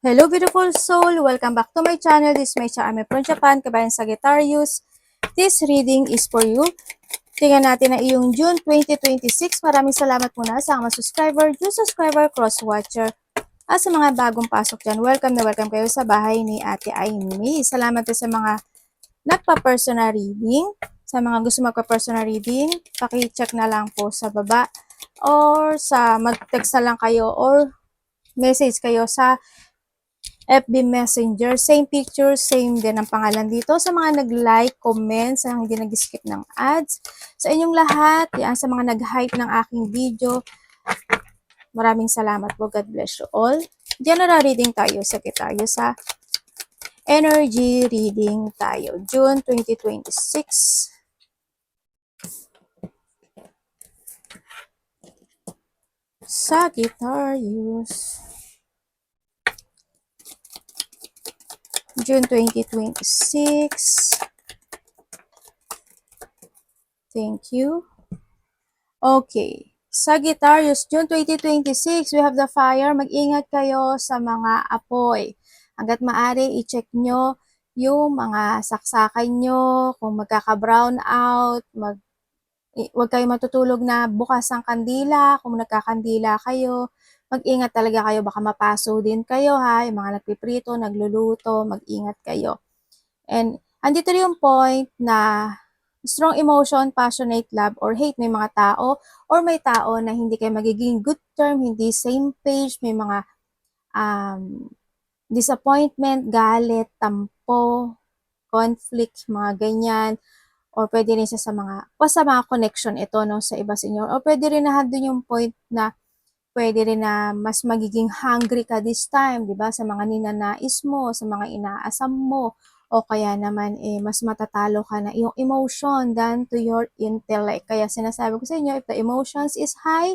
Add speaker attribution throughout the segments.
Speaker 1: Hello beautiful soul! Welcome back to my channel. This is my channel from Japan, Kabayan Sagittarius. This reading is for you. Tingnan natin na iyong June 2026. Maraming salamat muna sa mga subscriber, new subscriber, cross-watcher. At sa mga bagong pasok dyan, welcome na welcome kayo sa bahay ni Ate Aimee. Salamat din sa mga nagpa-personal reading. Sa mga gusto magpa-personal reading, paki-check na lang po sa baba or sa mag-text na lang kayo or message kayo sa FB Messenger. Same picture, same din ang pangalan dito. Sa mga nag-like, comment, sa hindi nag-skip ng ads. Sa inyong lahat, yan, sa mga nag-hype ng aking video, maraming salamat po. God bless you all. General reading tayo, Sagittarius sa energy reading tayo. June 2026. Sagittarius. June 2026. Thank you. Okay. Sagittarius, June 2026, we have the fire. Mag-ingat kayo sa mga apoy. Hanggat maaari, i-check nyo yung mga saksakan nyo, kung magkaka-brown out, huwag kayo matutulog na bukas ang kandila, kung nagkakandila kayo, mag-ingat talaga kayo, baka mapaso din kayo ha, yung mga nagpiprito, nagluluto, mag-ingat kayo. And andito rin yung point na strong emotion, passionate love, or hate, may mga tao, or may tao na hindi kayo magiging good term, hindi same page, may mga disappointment, galit, tampo, conflict, mga ganyan, or pwede rin siya sa mga connection ito, no, sa iba sa inyo, or pwede rin na doon yung point na pwede rin na mas magiging hungry ka this time, di ba? Sa mga ninanais mo, sa mga inaasam mo, o kaya naman mas matatalo ka na yung emotion than to your intellect. Kaya sinasabi ko sa inyo, if the emotions is high,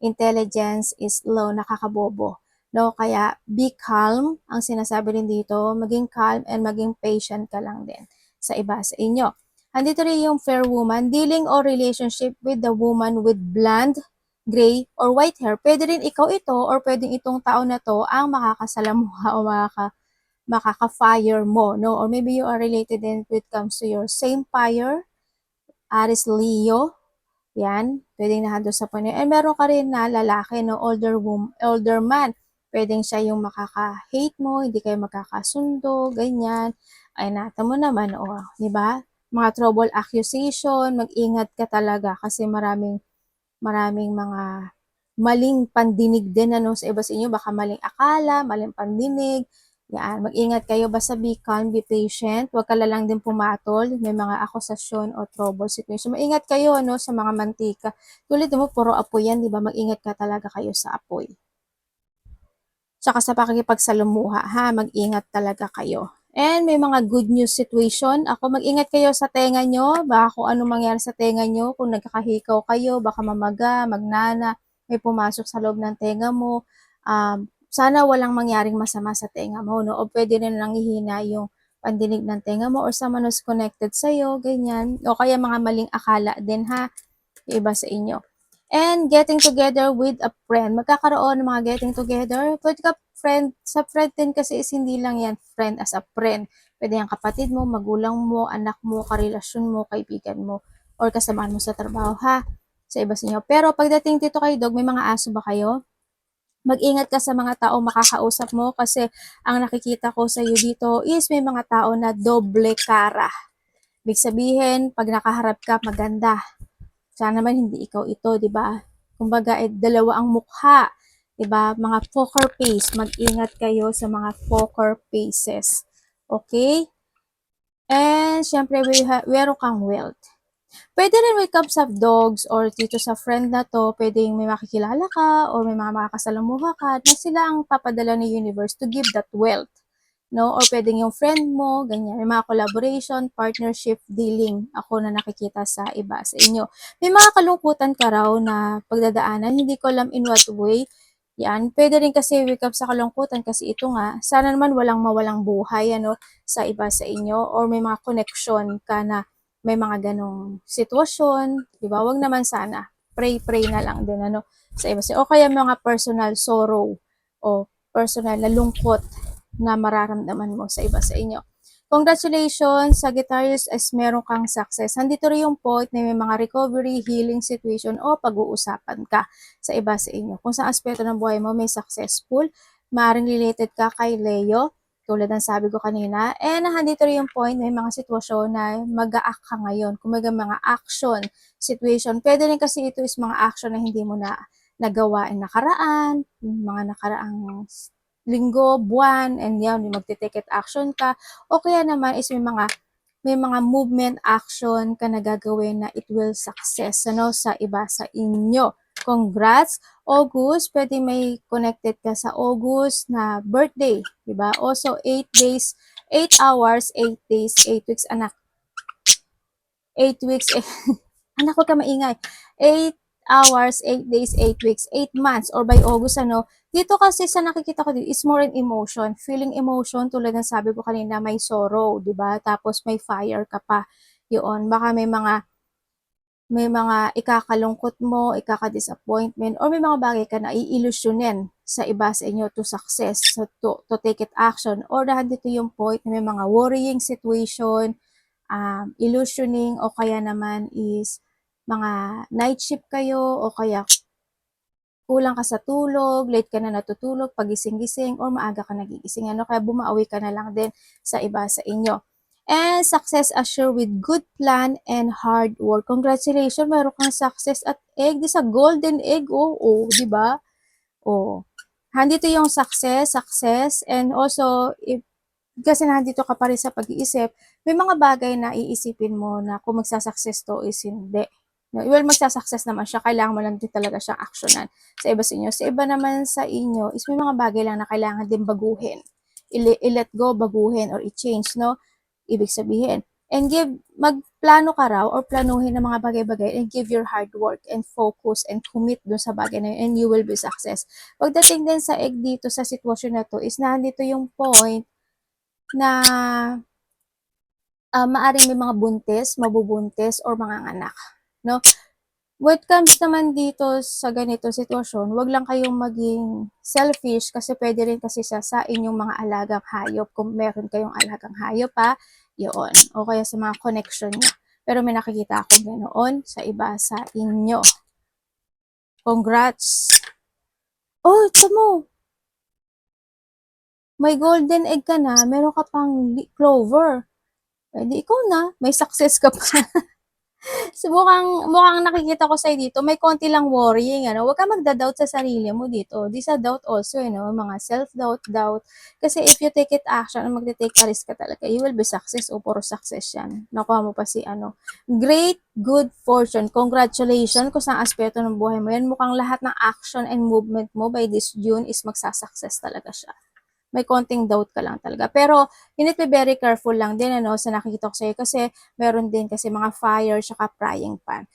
Speaker 1: intelligence is low, nakakabobo. No? Kaya be calm, ang sinasabi rin dito, maging calm and maging patient ka lang din sa iba sa inyo. Andito rin yung fair woman, dealing or relationship with the woman with blonde, gray, or white hair. Pwede rin ikaw ito or pwedeng itong tao na to ang makakasalamuha o makaka-fire mo, no? Or maybe you are related and when it comes to your same fire, Aries, Leo, yan, pwedeng nahando sa panyo. And meron ka rin na lalaki, no? Older man. Pwedeng siya yung makaka-hate mo, hindi kayo magkakasundo, ganyan. Ay, nata mo naman, di ba? Mga trouble accusation, mag-ingat ka talaga kasi maraming mga maling pandinig din ano, sa iba sa inyo, baka maling akala, maling pandinig. Yan, mag-ingat kayo, basta be calm, be patient, huwag ka lang din pumatol, may mga akusasyon o trouble situation. Maingat kayo no, sa mga mantika. Tulad mo, puro apoy yan, di ba? Mag-ingat ka talaga kayo sa apoy. Tsaka sa pakikipagsalamuha, ha, mag-ingat talaga kayo. And may mga good news situation. Ako, mag-ingat kayo sa tenga nyo. Baka kung ano mangyari sa tenga nyo. Kung nagkakahikaw kayo, baka mamaga, magnana, may pumasok sa loob ng tenga mo. Sana walang mangyaring masama sa tenga mo. No? O pwede rin lang ihina yung pandinig ng tenga mo or someone who's connected sa'yo, ganyan. O kaya mga maling akala din ha, iba sa inyo. And getting together with a friend. Magkakaroon ng mga getting together. Pwede ka friend, sa friend din kasi is hindi lang yan friend as a friend. Pwede yung kapatid mo, magulang mo, anak mo, karelasyon mo, kaibigan mo, or kasamahan mo sa trabaho ha, sa iba sa inyo. Pero pagdating dito kay Dog, may mga aso ba kayo? Mag-ingat ka sa mga tao makakausap mo kasi ang nakikita ko sa iyo dito is may mga tao na doble cara. Ibig sabihin, pag nakaharap ka, maganda. Sana naman hindi ikaw ito, di ba? Kumbaga, dalawa ang mukha, di ba? Mga poker face, mag-ingat kayo sa mga poker faces. Okay? And, syempre, meron kang wealth. Pwede rin when it comes sa dogs or dito sa friend na to, pwedeng may makikilala ka or may mga makakasalamuha ka na sila ang papadala ng universe to give that wealth. No? Or pwedeng yung friend mo, ganyan. May mga collaboration, partnership, dealing ako na nakikita sa iba sa inyo. May mga kalungkutan ka raw na pagdadaanan, hindi ko alam in what way. Yan, pwede rin kasi wake up sa kalungkutan kasi ito nga, sana naman walang mawalang buhay ano, sa iba sa inyo or may mga connection ka na may mga ganong sitwasyon, di ba? Wag naman sana. Pray na lang din ano, sa iba sa inyo. O kaya mga personal sorrow o personal na lungkot na mararamdaman mo sa iba sa inyo. Congratulations, Sagittarius, as meron kang success. Nandito rin yung point na may mga recovery, healing situation o pag-uusapan ka sa iba sa inyo. Kung sa aspeto ng buhay mo may successful, maaaring related ka kay Leo, tulad ng sabi ko kanina. And nandito rin yung point na may mga sitwasyon na mag-a-act ka ngayon. Kung may mga action, situation. Pwede rin kasi ito is mga action na hindi mo na nagawa in nakaraan, mga nakaraang linggo, buwan, and yan, magte-take action ka, o kaya naman is may mga movement action ka na gagawin na it will success sa iba sa inyo. Congrats! August, pwede may connected ka sa August na birthday, di ba? Also, 8 days, 8 hours, 8 days, 8 weeks, anak. 8 weeks, anak, ko ka maingay. 8 hours, 8 days, 8 weeks, 8 months, or by August, dito kasi sa nakikita ko dito, is more in emotion. Feeling emotion, tulad ng sabi ko kanina, may sorrow, di ba? Tapos may fire ka pa. Yun, baka may mga ikakalungkot mo, ikaka-disappointment, or may mga bagay ka na iilusyonin sa iba sa inyo to success, so to take it action, or dito yung point na may mga worrying situation, illusioning, o kaya naman is mga night shift kayo, o kaya kulang ka sa tulog, late ka na natutulog, pagising-gising, or maaga ka nagigising, kaya bumawi ka na lang din sa iba sa inyo. And success assure with good plan and hard work. Congratulations, meron kang success at egg. Di sa golden egg, di ba? Handito yung success, and also, kasi nandito ka pa rin sa pag-iisip, may mga bagay na iisipin mo na kung magsasucess to is hindi. Well, magsasucess naman siya, kailangan mo lang din talaga siyang actionan sa iba sa inyo. Sa iba naman sa inyo, is may mga bagay lang na kailangan din baguhin. I-let go, baguhin, or i-change, no? Ibig sabihin. And magplano ka raw, or planuhin ng mga bagay-bagay, and give your hard work, and focus, and commit dun sa bagay na yun, and you will be success. Pagdating din sa egg dito, sa sitwasyon na to, is nandito yung point na maaring may mga buntis, mabubuntis, or mga anak, no? What comes naman dito sa ganito sitwasyon, wag lang kayong maging selfish, kasi pwede rin kasi sa inyong mga alagang hayop, kung meron kayong alagang hayop yun, o kaya sa mga connection niya. Pero may nakikita akong ganoon sa iba sa inyo. Congrats! Ito mo! May golden egg ka na, meron ka pang clover. Di ikaw na, may success ka pa. So, mukhang nakikita ko sa'yo dito, may konti lang worrying, Huwag ka magda-doubt sa sarili mo dito. This a doubt also, mga self-doubt. Kasi if you take it action, magte-take a risk ka talaga, you will be success, o puro success yan. Nakuha mo pa si great good fortune. Congratulations kung saan aspeto ng buhay mo yan. Mukhang lahat ng action and movement mo by this June is magsasucess talaga siya. May konting doubt ka lang talaga. Pero, you need to be very careful lang din, sa nakikita ko sa'yo, kasi meron din kasi mga fire, saka frying pan.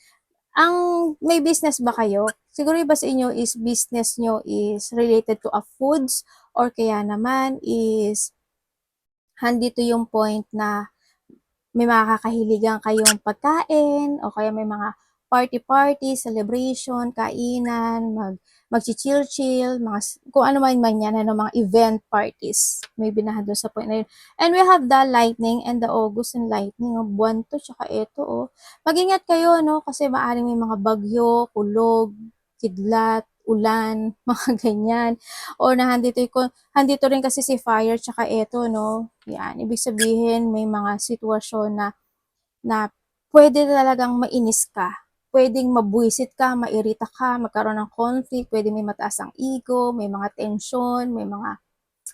Speaker 1: May business ba kayo? Siguro iba sa inyo is business nyo is related to a foods, or kaya naman is handito yung point na may mga kakahiligan kayong pagkain, o kaya may mga party, celebration, kainan, mag-chill, kung ano man yan, mga event parties. May binahan doon sa point na yun. And we have the lightning and the August and lightning, buwan to, tsaka ito, Mag-ingat kayo, kasi maaaring may mga bagyo, kulog, kidlat, ulan, mga ganyan. O handito rin kasi si fire, tsaka ito, Yan, ibig sabihin, may mga sitwasyon na pwede talagang mainis ka. Pwedeng mabwisit ka, mairita ka, magkaroon ng conflict, pwede may mataas ang ego, may mga tension, may mga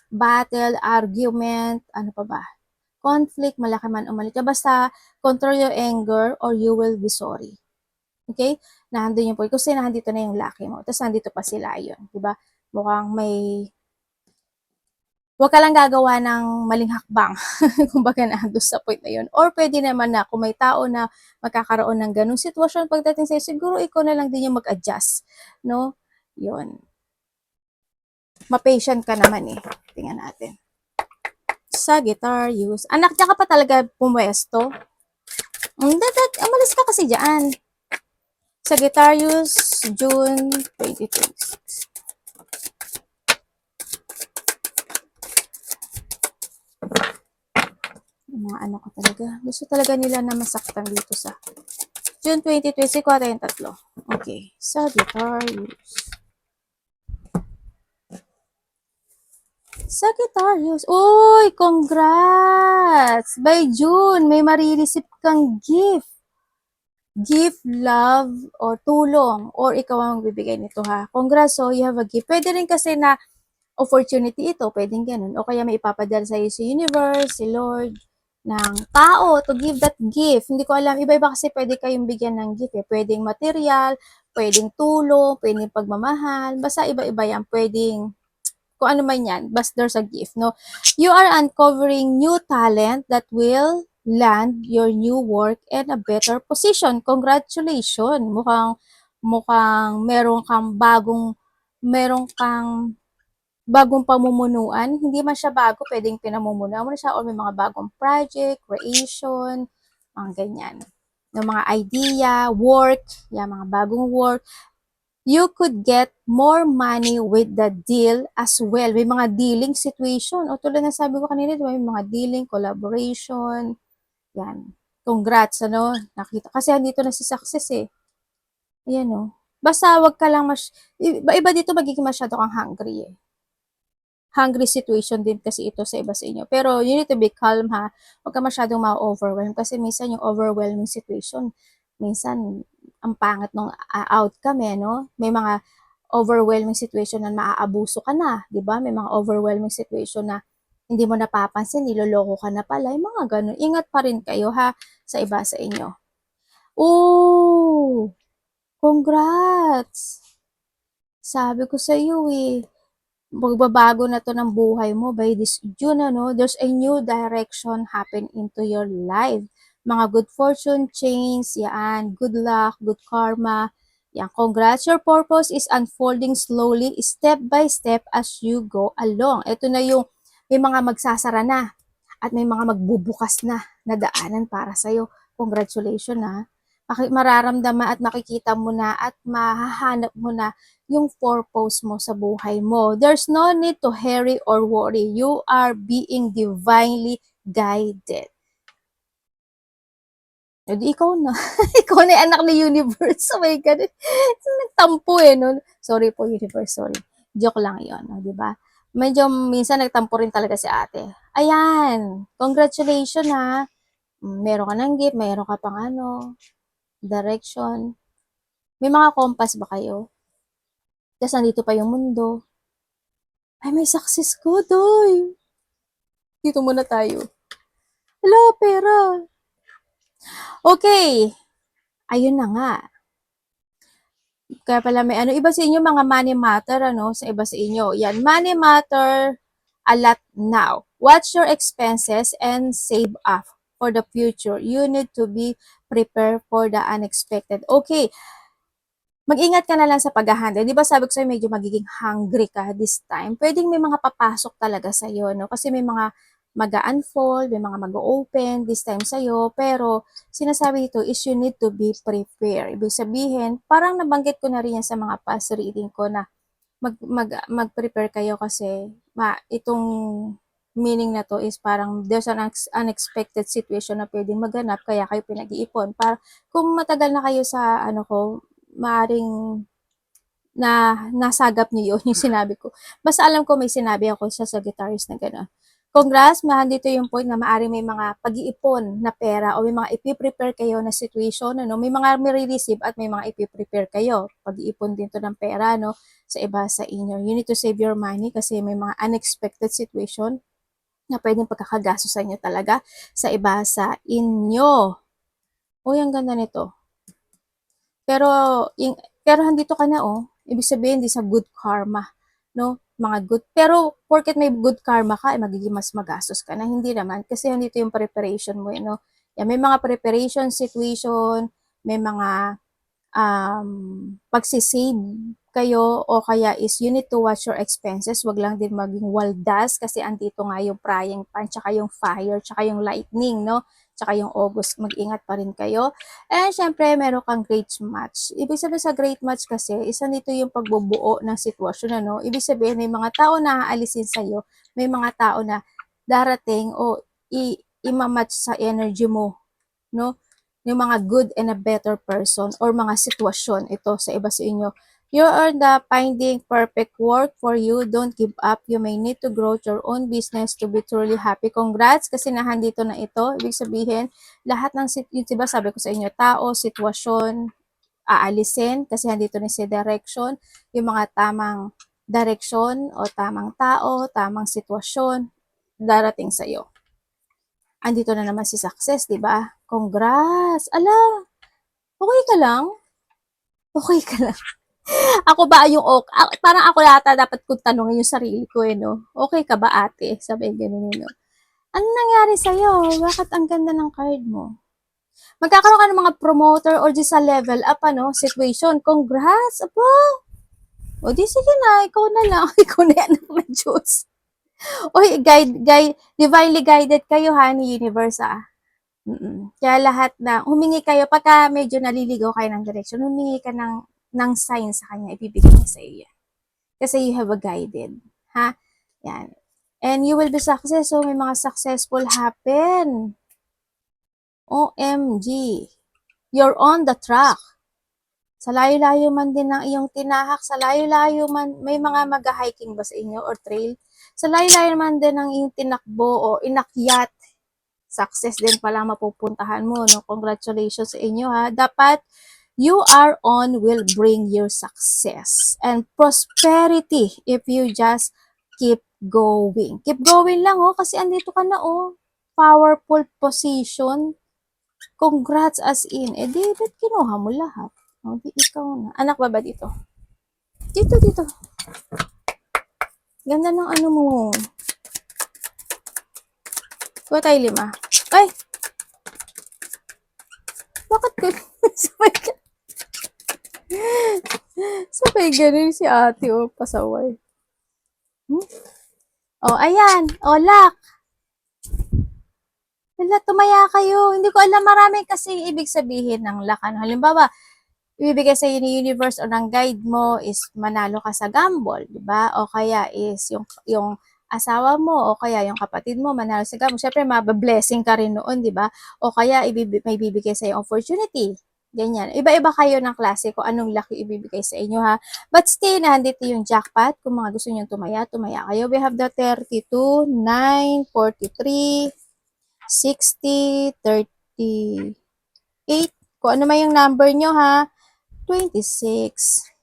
Speaker 1: battle, argument, ano pa ba? Conflict, malaki man o maliit. Basta, control your anger or you will be sorry. Okay? Nandun yung point. Kasi nandito na yung laki mo. Tapos nandito pa sila yun. Diba? Mukhang huwag ka lang gagawa ng maling hakbang. Kumbaga nandun sa point na yun. Or pwede naman na kung may tao na magkakaroon ng ganung sitwasyon pagdating sa'yo, siguro ikaw na lang din yung mag-adjust. No? Yun. Ma-patient ka naman Tingnan natin. Sagittarius. Anak, niya ka pa talaga pumwesto. Umalis ka kasi dyan. Sagittarius, June 2026. Mga ano ko talaga. Gusto talaga nila na masaktan dito sa June 2020, ko tayong tatlo. Okay. Sagittarius. Sagittarius. Uy, congrats! By June, may marireceive kang gift. Gift, love, or tulong. Or ikaw ang magbibigay nito ha. Congrats, so you have a gift. Pwede rin kasi na opportunity ito, pwedeng ganun. O kaya may ipapadala sa'yo si universe, si Lord, ng tao to give that gift. Hindi ko alam, iba-iba kasi pwede kayong bigyan ng gift eh. Pwedeng material, pwedeng tulong, pwedeng pagmamahal, basta iba-iba yan. Pwedeng kung ano man yan, basta there's a gift, no? You are uncovering new talent that will land your new work in a better position. Congratulations! Mukhang meron kang bagong pamumunuan. Hindi man siya bago, pwedeng pinamumunuan mo na siya or may mga bagong project, creation, mga ganyan. Yung mga idea, work, yan, mga bagong work. You could get more money with the deal as well. May mga dealing situation. O tulad na sabi ko kanina, may mga dealing, collaboration. Yan. Congrats, ano? Nakita. Kasi andito na si success eh. Ayan o. Basta wag ka lang iba dito magiging masyado kang hungry eh. Hungry situation din kasi ito sa iba sa inyo. Pero you need to be calm ha. Huwag ka masyadong ma-overwhelm kasi minsan yung overwhelming situation, minsan ang pangit ng outcome eh, no? May mga overwhelming situation na maaabuso ka na, di ba? May mga overwhelming situation na hindi mo napapansin, niloloko ka na pala, yung mga ganun. Ingat pa rin kayo ha sa iba sa inyo. Oh! Congrats! Sabi ko sa iyo eh, magbabago na to ng buhay mo by this June, ano, there's a new direction happen into your life. Mga good fortune change, yan, good luck, good karma, yan, congrats. Your purpose is unfolding slowly, step by step as you go along. Ito na yung, may mga magsasara na at may mga magbubukas na daanan para sa'yo. Congratulations ha. Mararamdaman at makikita mo na at mahahanap mo na yung purpose mo sa buhay mo. There's no need to hurry or worry. You are being divinely guided. Edi ikaw na. Ikaw na yung anak ni Universe. Oh my God. Nagtampo eh. No? Sorry po, Universe. Sorry. Joke lang yun. No? Diba? Medyo minsan nagtampo rin talaga si ate. Ayan. Congratulations ha. Meron ka ng gift. Meron ka pang ano. Direction. May mga compass ba kayo? Tapos nandito pa yung mundo. Ay, may success ko, doy. Dito muna tayo. Hello, pera. Okay. Ayun na nga. Kaya pala may ano, iba sa inyo mga money matter, ano, sa iba sa inyo. Yan, money matter a lot now. Watch your expenses and save up for the future. You need to be prepared for the unexpected. Okay. Mag-ingat ka na lang sa pag-handle. Di ba sabi ko sa'yo, medyo magiging hungry ka this time. Pwedeng may mga papasok talaga sa'yo, no? Kasi may mga mag-unfold, may mga mag-open this time sa'yo. Pero, sinasabi dito is you need to be prepared. Ibig sabihin, parang nabanggit ko na rin yan sa mga past reading ko na mag-prepare kayo kasi itong meaning na to is parang there's an unexpected situation na pwedeng maganap kaya kayo pinag-iipon. Para, kung matagal na kayo sa ano ko, maaring nasagap niyo yun, yung sinabi ko. Basta alam ko may sinabi ako sa Sagittarius na gano'n. Congrats, dito yung point na maaring may mga pag-iipon na pera o may mga ipiprepare kayo na situation, ano? May mga may-receive at may mga ipiprepare kayo. Pag-iipon din to ng pera, no? Sa iba sa inyo. You need to save your money kasi may mga unexpected situation na pwedeng pagkakagastos sa inyo talaga sa iba sa inyo. Uy, ang ganda nito. Pero, pero andito ka na, oh. Ibig sabihin, di sa good karma. No? Mga good. Pero, porket may good karma ka, magiging mas magastos ka na. Hindi naman. Kasi andito yung preparation mo, no? Yan, may mga preparation situation, may mga pagsisave kayo o kaya is you need to watch your expenses. Wag lang din maging waldas kasi andito nga yung frying pan, tsaka yung fire, tsaka yung lightning, no? Tsaka yung August. Mag-ingat pa rin kayo. And syempre, meron kang great match. Ibig sabihin sa great match kasi, isa nito yung pagbubuo ng sitwasyon, ano? Ibig sabihin, may mga tao na aalisin sa'yo, may mga tao na darating o imamatch sa energy mo, no? Yung mga good and a better person or mga sitwasyon ito sa iba sa inyo. You are the finding perfect work for you. Don't give up. You may need to grow your own business to be truly happy. Congrats kasi nahandito na ito. Ibig sabihin, lahat ng, yung diba sabi ko sa inyo, tao, sitwasyon, aalisin kasi handito na si direction, yung mga tamang direksyon o tamang tao, tamang sitwasyon, darating sa iyo. Andito na naman si success, di ba? Congrats! Ala, okay ka lang? Okay ka lang. Ako ba yung okay? Parang ako yata dapat kong tanongin yung sarili ko eh, no? Okay ka ba ate? Sabi ganun no? Ano nangyari sa'yo? Bakit ang ganda ng card mo? Magkakaroon ka ng mga promoter or di sa level up, ano, situation. Congrats! Apo! O di sige na, ikaw na lang. Ikaw na yan ng Diyos. Oy, divinely guided kayo ha ni universe ah. Kaya lahat na, humingi kayo, pagka medyo naliligaw kayo ng direction, humingi ka ng sign sa kanya, ibibigay niya sa iyo. Kasi you have a guided. Ha? Yan. And you will be successful. May mga successful happen. OMG. You're on the track. Sa layo-layo man din ng iyong tinahak, sa layo-layo man, may mga mag-hiking ba sa inyo or trail? Sa layo-layo man din ng iyong tinakbo o inakyat, success din pala mapupuntahan mo, no? Congratulations sa inyo ha. Dapat, you are on will bring your success and prosperity if you just keep going. Keep going lang oh, kasi andito ka na oh. Powerful position. Congrats as in. Eh, di, ba't kinuha mo lahat? O, di ikaw na. Anak ba ba dito? Dito. Ganda ng ano mo. Kuha tayo 5. Ay! Bakit ko? Sabay ganun si ate o pasaway. O, ayan. O, lock. Wala, tumaya kayo. Hindi ko alam marami kasi ibig sabihin ng lock. Ano? Halimbawa, ibibigay sa iyo ni universe o ng guide mo is manalo ka sa gamble, di ba? O kaya is yung asawa mo o kaya yung kapatid mo manalo sa gamble. Syempre, mabablessing ka rin noon, di ba? O kaya may bibigay sa iyo opportunity. Ganyan. Iba-iba kayo ng klase kung anong lucky ibibigay sa inyo ha. But still, nandito yung jackpot. Kung mga gusto niyo tumaya kayo. We have the 32, 9, 43, 60, 38. Kung ano man yung number nyo ha. 26.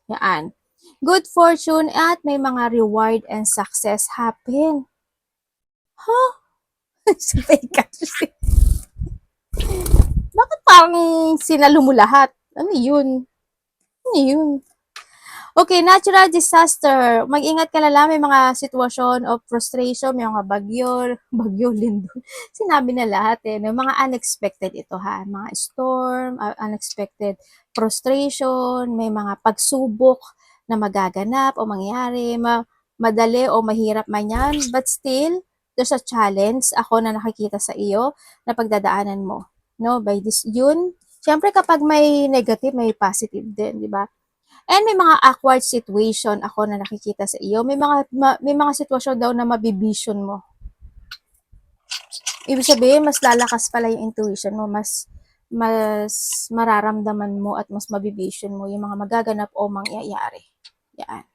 Speaker 1: Yan. Good fortune at may mga reward and success happen. Huh? Sabay ka. Bakit parang sinalo mo lahat? Ano yun? Ano yun? Okay, natural disaster. Mag-ingat ka lang, may mga sitwasyon of frustration, may mga bagyo, lindol. Sinabi na lahat eh. No? Mga unexpected ito ha. Mga storm, unexpected frustration, may mga pagsubok na magaganap o mangyayari, madali o mahirap man yan. But still, there's a challenge ako na nakikita sa iyo na pagdadaanan mo. No, by this, yun. Siyempre kapag may negative, may positive din, di ba? And may mga awkward situation ako na nakikita sa iyo. May mga sitwasyon daw na mabibision mo. Ibig sabihin, mas lalakas pala yung intuition mo, mas mararamdaman mo at mas mabibision mo yung mga magaganap o mangyayari. Yan.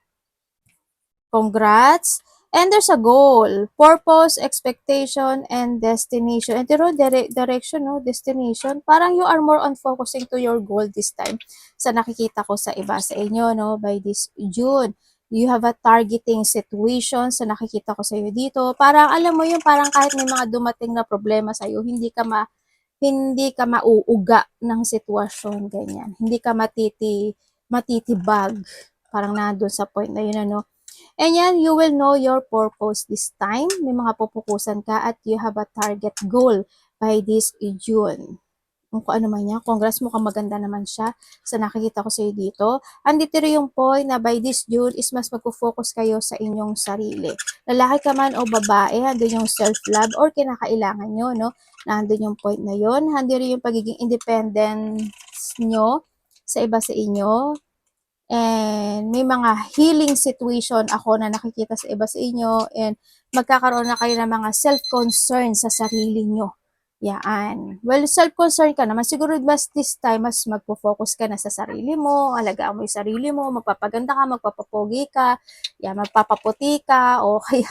Speaker 1: Congrats! And there's a goal, purpose, expectation, and destination. And direction, no? Destination. Parang you are more on focusing to your goal this time. Sa nakikita ko sa iba sa inyo, no? By this June. You have a targeting situation sa nakikita ko sa iyo dito. Parang alam mo yung parang kahit may mga dumating na problema sa iyo, hindi ka mauuga ng sitwasyon ganyan. Hindi ka matitibag. Parang nandun sa point na yun, ano? And yan, you will know your purpose this time. May mga pupukusan ka at you have a target goal by this June. Kung ano man yan, congrats, mukhang maganda naman siya sa nakikita ko sa iyo dito. Andito rin yung point na by this June is mas magpo-focus kayo sa inyong sarili. Lalaki ka man o babae, andun yung self-love or kinakailangan nyo, no? Nandun yung point na yun. Andun rin yung pagiging independence nyo sa iba sa inyo. And may mga healing situation ako na nakikita sa iba sa inyo and magkakaroon na kayo ng mga self-concern sa sarili nyo. Yaan. Well, self-concern ka naman. Siguro mas this time, mas magpo-focus ka na sa sarili mo, alagaan mo yung sarili mo, magpapaganda ka, magpapapogi ka, yan, magpapaputi ka, o kaya,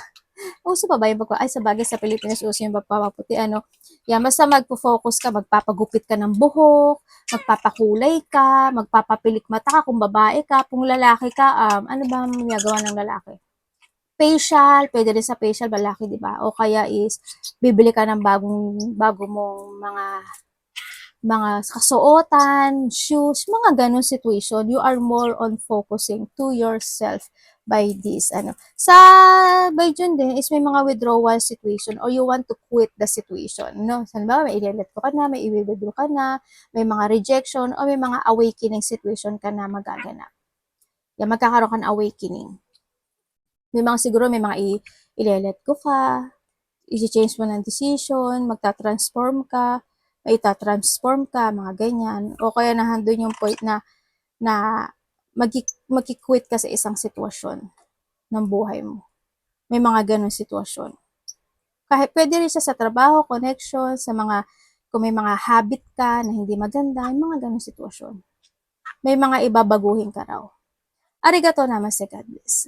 Speaker 1: uso pa ba yung ay, sabagay sa Pilipinas, uso yung magpapaputi, ano, yan, basta magpo-focus ka, magpapagupit ka ng buhok, magpapakulay ka, magpapapilik mata ka, kung babae ka, kung lalaki ka, ano ba ang ginagawa ng lalaki? Facial, pwede rin sa facial, lalaki, di ba? O kaya is, bibili ka ng bago mong mga kasuotan, shoes, mga ganun situation. You are more on focusing to yourself by this. Sa by June din is may mga withdrawal situation or you want to quit the situation. No? Saan ba? May i-let ko ka na, may i-withdraw ka na, may mga rejection, o may mga awakening situation ka na magaganap. Yan, magkakaroon ka ng awakening. May mga siguro, may mga i-let ko ka, i-change mo ng decision, magta-transform ka, may ita-transform ka, mga ganyan. O kaya nahandun yung point na mag-quit ka sa isang sitwasyon ng buhay mo. May mga ganun sitwasyon. Kahit pwede rin siya sa trabaho, connection, sa mga, kung may mga habit ka na hindi maganda, may mga ganun sitwasyon. May mga ibabaguhin ka raw. Arigato namaste, God bless.